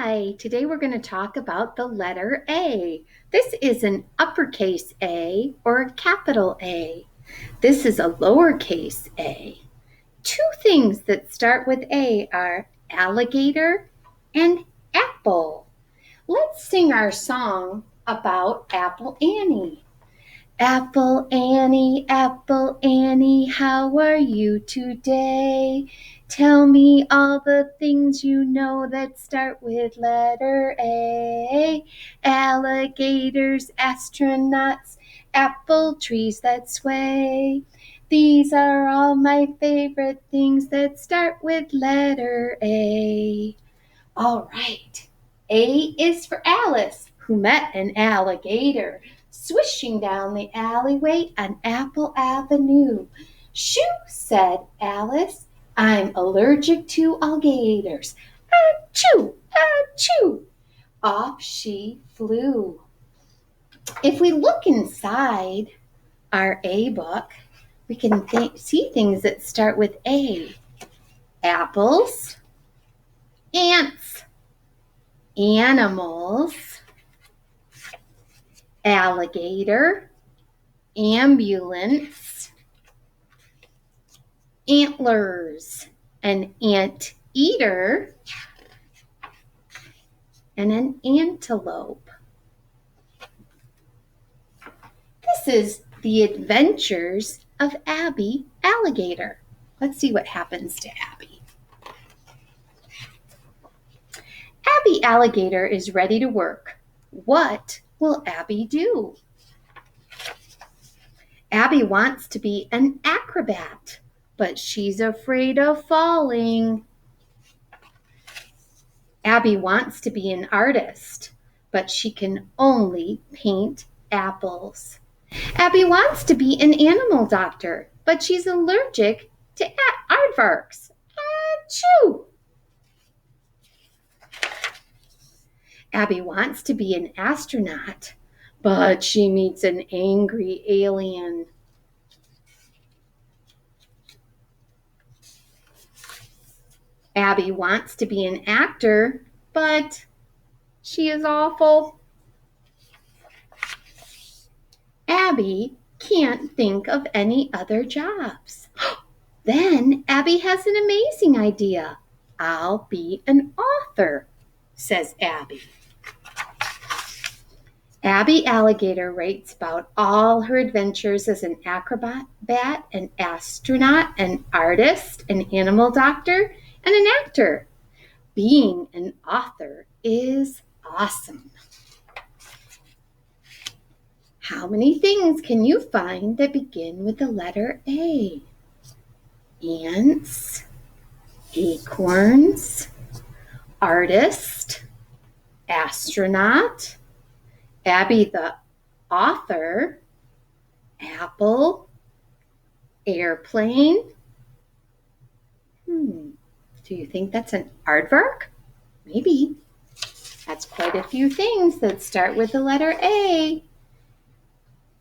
Hi, today we're going to talk about the letter A. This is an uppercase A or a capital A. This is a lowercase a. Two things that start with A are alligator and apple. Let's sing our song about Apple Annie. Apple Annie, how are you today? Tell me all the things you know that start with letter A. Alligators, astronauts, apple trees that sway. These are all my favorite things that start with letter A. All right. A is for Alice, who met an alligator swishing down the alleyway on Apple Avenue. Shoo, said Alice, I'm allergic to alligators. Achoo, achoo. Off she flew. If we look inside our A book, we can see things that start with A. Apples, ants, animals, alligator, ambulance, antlers, an anteater, and an antelope. This is the adventures of Abby Alligator. Let's see what happens to Abby. Abby Alligator is ready to work. What will Abby do? Abby wants to be an acrobat, but she's afraid of falling. Abby wants to be an artist, but she can only paint apples. Abby wants to be an animal doctor, but she's allergic to aardvarks. Achoo! Abby wants to be an astronaut, but she meets an angry alien. Abby wants to be an actor, but she is awful. Abby can't think of any other jobs. Then Abby has an amazing idea. I'll be an author, says Abby. Abby Alligator writes about all her adventures as an acrobat, an astronaut, an artist, an animal doctor, and an actor. Being an author is awesome. How many things can you find that begin with the letter A? Ants, acorns, artist, astronaut, Abby the author, apple, airplane. Do you think that's an aardvark? Maybe. That's quite a few things that start with the letter A.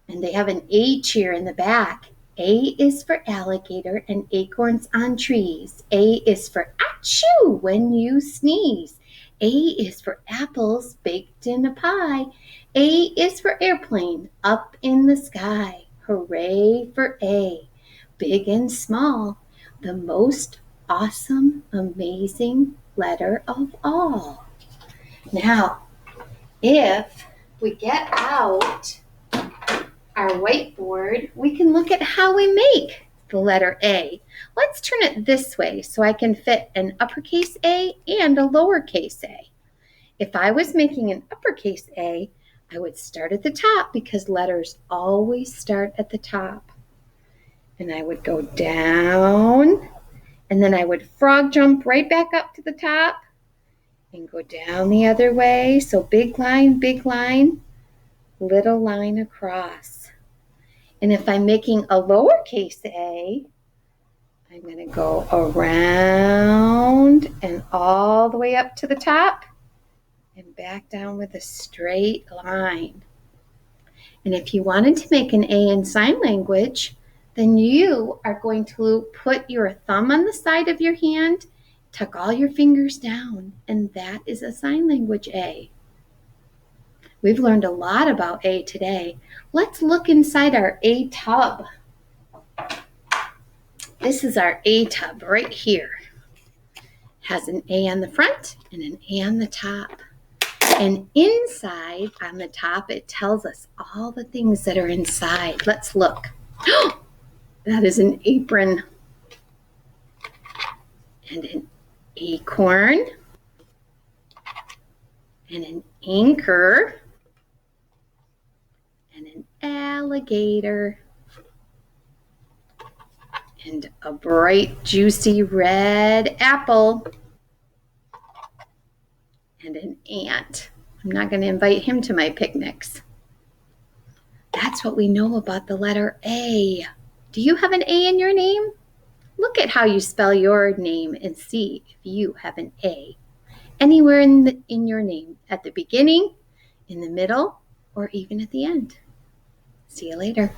And they have an H here in the back. A is for alligator and acorns on trees. A is for achoo when you sneeze. A is for apples baked in a pie. A is for airplane up in the sky. Hooray for A. Big and small, the most awesome, amazing letter of all. Now, if we get out our whiteboard, we can look at how we make the letter A. Let's turn it this way so I can fit an uppercase A and a lowercase a. If I was making an uppercase A, I would start at the top because letters always start at the top. And I would go down, and then I would frog jump right back up to the top and go down the other way. So big line, little line across. And if I'm making a lowercase a, I'm going to go around and all the way up to the top and back down with a straight line. And if you wanted to make an A in sign language, then you are going to put your thumb on the side of your hand, Tuck all your fingers down, and that is a sign language A. We've learned a lot about A today. Let's look inside our A tub. This is our A tub right here. It has an A on the front and an A on the top. And inside on the top, it tells us all the things that are inside. Let's look. That is an apron and an acorn and an anchor and an alligator and a bright, juicy red apple and an ant. I'm not going to invite him to my picnics. That's what we know about the letter A. Do you have an A in your name? Look at how you spell your name and see if you have an A anywhere in your name, at the beginning, in the middle, or even at the end. See you later.